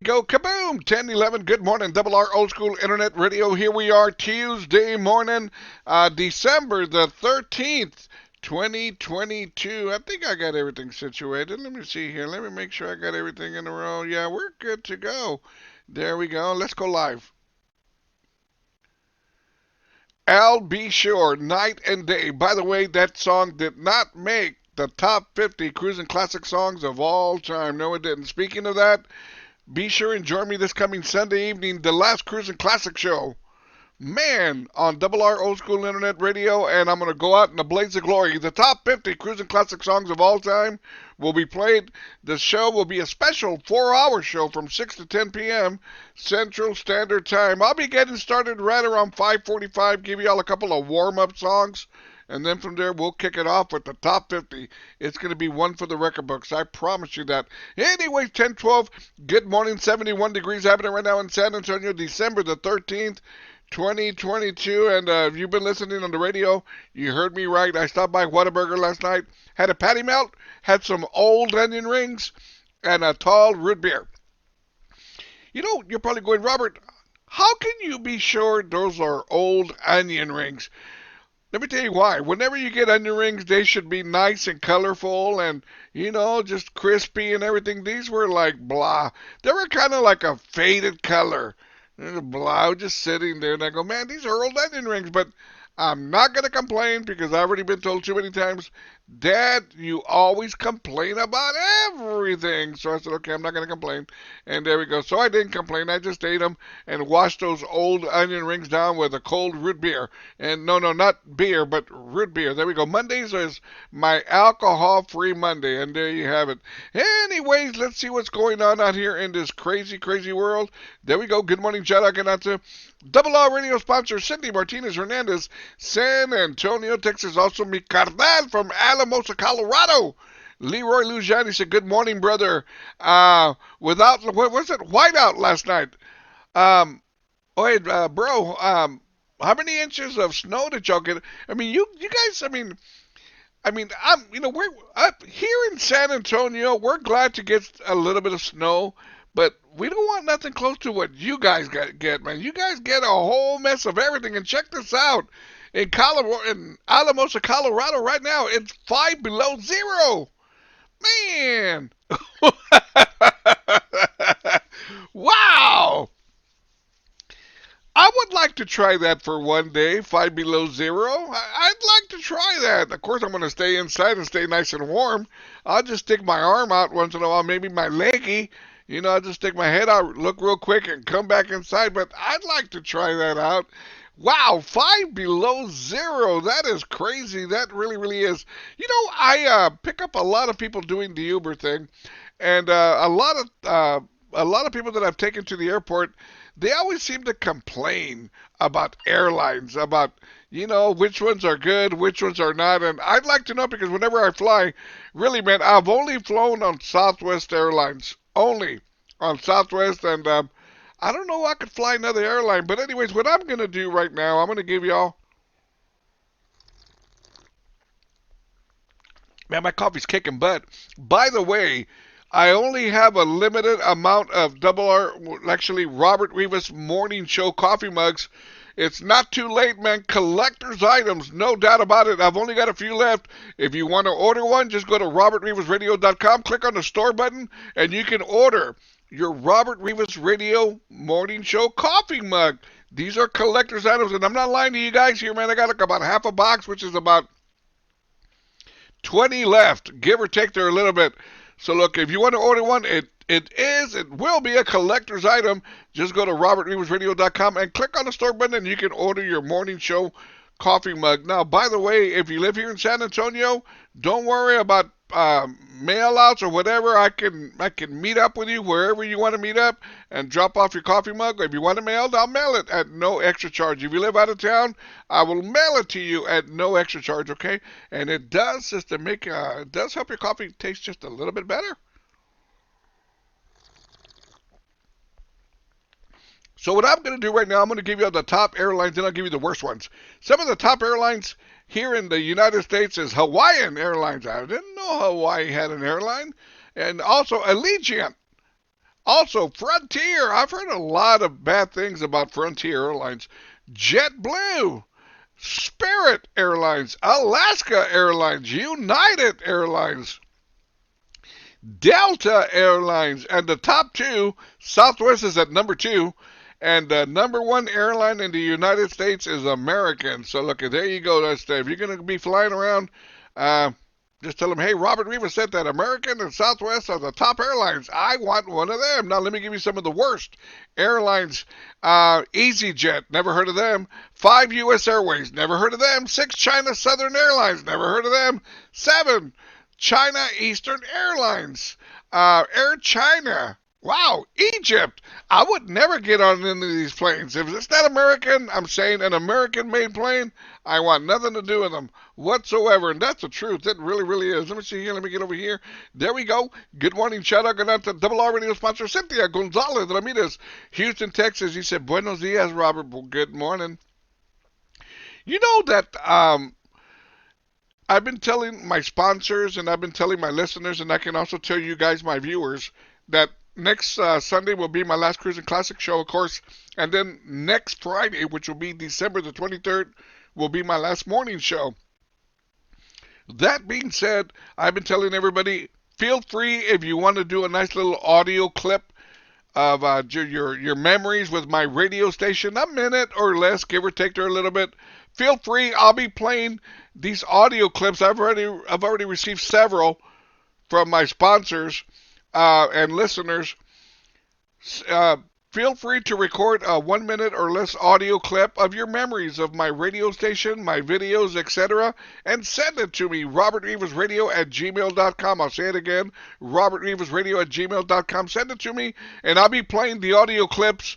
Go kaboom! 10:11. Good morning, Double R Old School Internet Radio. Here we are, Tuesday morning, December the 13th, 2022. I think I got everything situated. Let me see here. Let me make sure I got everything in a row. Yeah, we're good to go. There we go. Let's go live. I'll be sure, night and day. By the way, that song did not make the top 50 cruising classic songs of all time. No, it didn't. Speaking of that, be sure and join me this coming Sunday evening, the last Cruising Classic show. Man, on Double R Old School Internet Radio, and I'm going to go out in a blaze of glory. The top 50 Cruising Classic songs of all time will be played. The show will be a special 4-hour show from 6 to 10 p.m. Central Standard Time. I'll be getting started right around 5:45, give you all a couple of warm-up songs. And then from there, we'll kick it off with the top 50. It's going to be one for the record books. I promise you that. Anyway, 10:12. Good morning. 71 degrees happening right now in San Antonio, December the 13th, 2022. And if you've been listening on the radio, you heard me right. I stopped by Whataburger last night. Had a patty melt. Had some old onion rings. And a tall root beer. You know, you're probably going, Robert, how can you be sure those are old onion rings? Let me tell you why. Whenever you get onion rings, they should be nice and colorful and, just crispy and everything. These were like blah. They were kind of like a faded color. Blah, just sitting there. And I go, man, these are old onion rings. But I'm not going to complain because I've already been told too many times, Dad, you always complain about everything. So I said, okay, I'm not going to complain. And there we go. So I didn't complain. I just ate them and washed those old onion rings down with a cold root beer. And no, not beer, but root beer. There we go. Mondays is my alcohol-free Monday. And there you have it. Anyways, let's see what's going on out here in this crazy, crazy world. There we go. Good morning, shout out to Double R Radio sponsor Cindy Martinez Hernandez, San Antonio, Texas. Also, mi carnal from Alamosa, Colorado. Leroy Lujani said, good morning, brother. What was it? Whiteout last night. Bro, how many inches of snow did y'all get? I mean, you guys, we're up here in San Antonio. We're glad to get a little bit of snow, but we don't want nothing close to what you guys get, man. You guys get a whole mess of everything. And check this out. In Alamosa, Colorado, right now, it's 5 below zero. Man. Wow. I would like to try that for one day, 5 below zero. I'd like to try that. Of course, I'm going to stay inside and stay nice and warm. I'll just stick my arm out once in a while, maybe my leggy. I'll just stick my head out, look real quick, and come back inside. But I'd like to try that out. Wow, 5 below zero. That is crazy. That really, really is. I pick up a lot of people doing the Uber thing, and a lot of people that I've taken to the airport, they always seem to complain about airlines, about which ones are good, which ones are not. And I'd like to know because whenever I fly, really, man, I've only flown on Southwest Airlines, only on Southwest, and I don't know if I could fly another airline. But anyways, what I'm going to do right now, I'm going to give y'all... Man, my coffee's kicking butt. By the way, I only have a limited amount of actually Robert Rivas Morning Show coffee mugs. It's not too late, man. Collector's items, no doubt about it. I've only got a few left. If you want to order one, just go to robertrivasradio.com, click on the store button, and you can order your Robert Rivas Radio Morning Show coffee mug. These are collector's items, and I'm not lying to you guys here, man. I got like about half a box, which is about 20 left, give or take there a little bit. So look, if you want to order one, it will be a collector's item. Just go to robertrivasradio.com and click on the store button, and you can order your morning show coffee mug. Now, by the way, if you live here in San Antonio, don't worry about mail outs or whatever. I can meet up with you wherever you want to meet up and drop off your coffee mug. If you want it mailed, I'll mail it at no extra charge. If you live out of town, I will mail it to you at no extra charge, okay? And it does it does help your coffee taste just a little bit better. So what I'm going to do right now, I'm going to give you the top airlines, then I'll give you the worst ones. Some of the top airlines here in the United States is Hawaiian Airlines. I didn't know Hawaii had an airline. And also Allegiant. Also, Frontier. I've heard a lot of bad things about Frontier Airlines. JetBlue, Spirit Airlines, Alaska Airlines, United Airlines, Delta Airlines, and the top two, Southwest is at number two, and the number one airline in the United States is American. So look, there you go. That's if you're going to be flying around, uh, just tell them, hey, Robert Rivas said that American and Southwest are the top airlines. I want one of them. Now let me give you some of the worst airlines. EasyJet, never heard of them. 5 U.S. Airways, never heard of them. 6 China Southern Airlines, never heard of them. 7 China Eastern Airlines, Air China. Wow, Egypt. I would never get on any of these planes. If it's not American, I'm saying an American-made plane, I want nothing to do with them whatsoever. And that's the truth. It really, really is. Let me see here. Let me get over here. There we go. Good morning. Shout out to Double R Radio sponsor Cynthia Gonzalez Ramirez, Houston, Texas. He said, Buenos dias, Robert. Well, good morning. You know that I've been telling my sponsors and I've been telling my listeners, and I can also tell you guys, my viewers, that next Sunday will be my last Cruising Classic show, of course, and then next Friday, which will be December the 23rd, will be my last morning show. That being said, I've been telling everybody, feel free if you want to do a nice little audio clip of your memories with my radio station, a minute or less, give or take there a little bit. Feel free. I'll be playing these audio clips. I've already received several from my sponsors and listeners. Feel free to record a 1 minute or less audio clip of your memories of my radio station, my videos, etc., and send it to me, robertrivasradio@gmail.com. I'll say it again, robertrivasradio@gmail.com. Send it to me, and I'll be playing the audio clips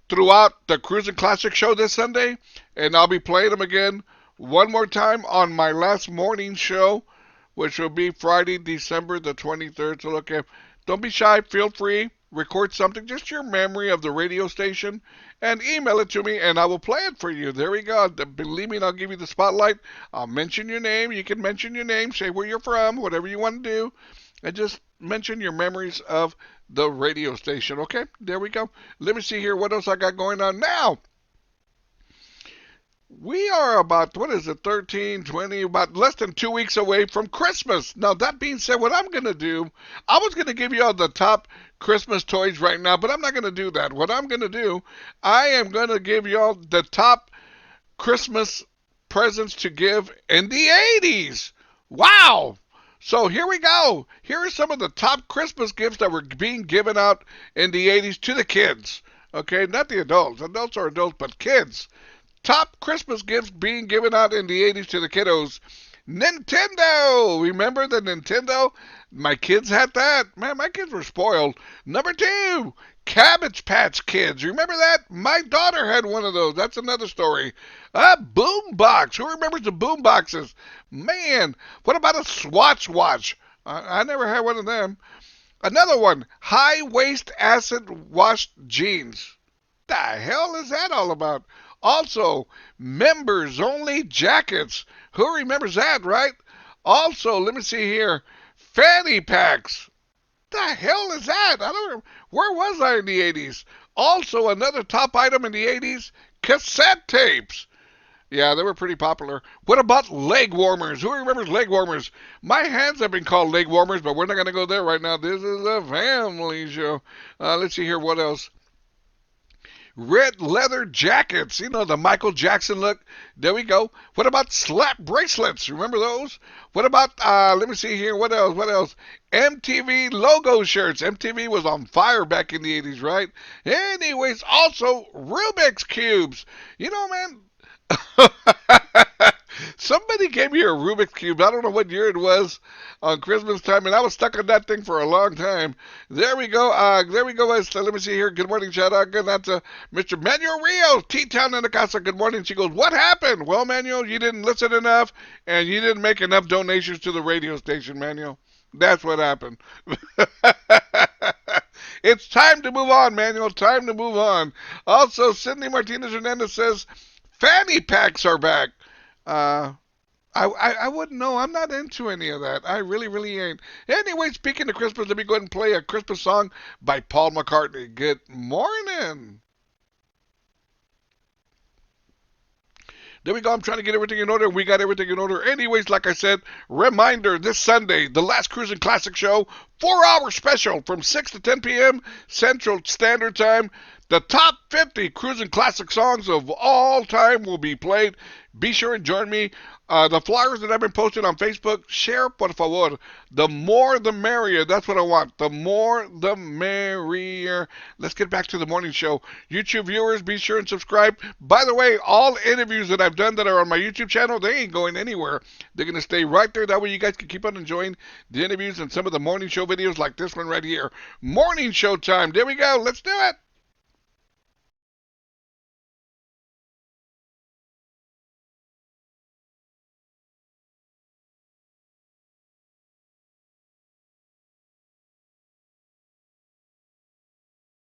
throughout the Cruising Classic show this Sunday, and I'll be playing them again one more time on my last morning show, which will be Friday, December the 23rd. So look, don't be shy. Feel free. Record something, just your memory of the radio station, and email it to me, and I will play it for you. There we go. Believe me, I'll give you the spotlight. I'll mention your name. You can mention your name, say where you're from, whatever you want to do, and just mention your memories of the radio station. Okay, there we go. Let me see here what else I got going on now. We are about, 13, 20, about less than 2 weeks away from Christmas. Now, that being said, what I'm going to do, I was going to give you all the top Christmas toys right now, but I'm not going to do that. What I'm going to do, I am going to give you all the top Christmas presents to give in the 80s. Wow! So here we go. Here are some of the top Christmas gifts that were being given out in the 80s to the kids. Okay, not the adults. Adults are adults, but kids. Top Christmas gifts being given out in the 80s to the kiddos. Nintendo! Remember the Nintendo? My kids had that. Man, my kids were spoiled. Number 2, Cabbage Patch Kids. Remember that? My daughter had one of those. That's another story. A boom box. Who remembers the boom boxes? Man, what about a Swatch watch? I never had one of them. Another one, high-waist acid-washed jeans. The hell is that all about? Also, members-only jackets. Who remembers that, right? Also, let me see here, fanny packs. The hell is that? I don't know. Where was I in the 80s? Also, another top item in the 80s, cassette tapes. Yeah, they were pretty popular. What about leg warmers? Who remembers leg warmers? My hands have been called leg warmers, but we're not going to go there right now. This is a family show. Let's see here, what else? Red leather jackets, you know, the Michael Jackson look. There we go. What about slap bracelets? Remember those? What about, let me see here, what else? MTV logo shirts. MTV was on fire back in the 80s, right? Anyways, also Rubik's Cubes. You know, man, somebody gave me a Rubik's Cube. I don't know what year it was on Christmas time, and I was stuck on that thing for a long time. There we go. Let me see here. Good morning, shout out. Good night to Mr. Manuel Rios, T-Town in the Casa. Good morning. She goes, what happened? Well, Manuel, you didn't listen enough, and you didn't make enough donations to the radio station, Manuel. That's what happened. It's time to move on, Manuel. Time to move on. Also, Cindy Martinez Hernandez says, fanny packs are back. I I wouldn't know. I'm not into any of that. I really, really ain't. Anyway, speaking of Christmas, let me go ahead and play a Christmas song by Paul McCartney. Good morning. There we go. I'm trying to get everything in order. We got everything in order. Anyways, like I said, reminder this Sunday, the last Cruising Classic Show, 4-hour special from 6 to 10 p.m. Central Standard Time. The top 50 Cruising Classic songs of all time will be played. Be sure and join me. The flyers that I've been posting on Facebook, share, por favor. The more the merrier. That's what I want. The more the merrier. Let's get back to the morning show. YouTube viewers, be sure and subscribe. By the way, all interviews that I've done that are on my YouTube channel, they ain't going anywhere. They're going to stay right there. That way you guys can keep on enjoying the interviews and some of the morning show videos like this one right here. Morning show time. There we go. Let's do it.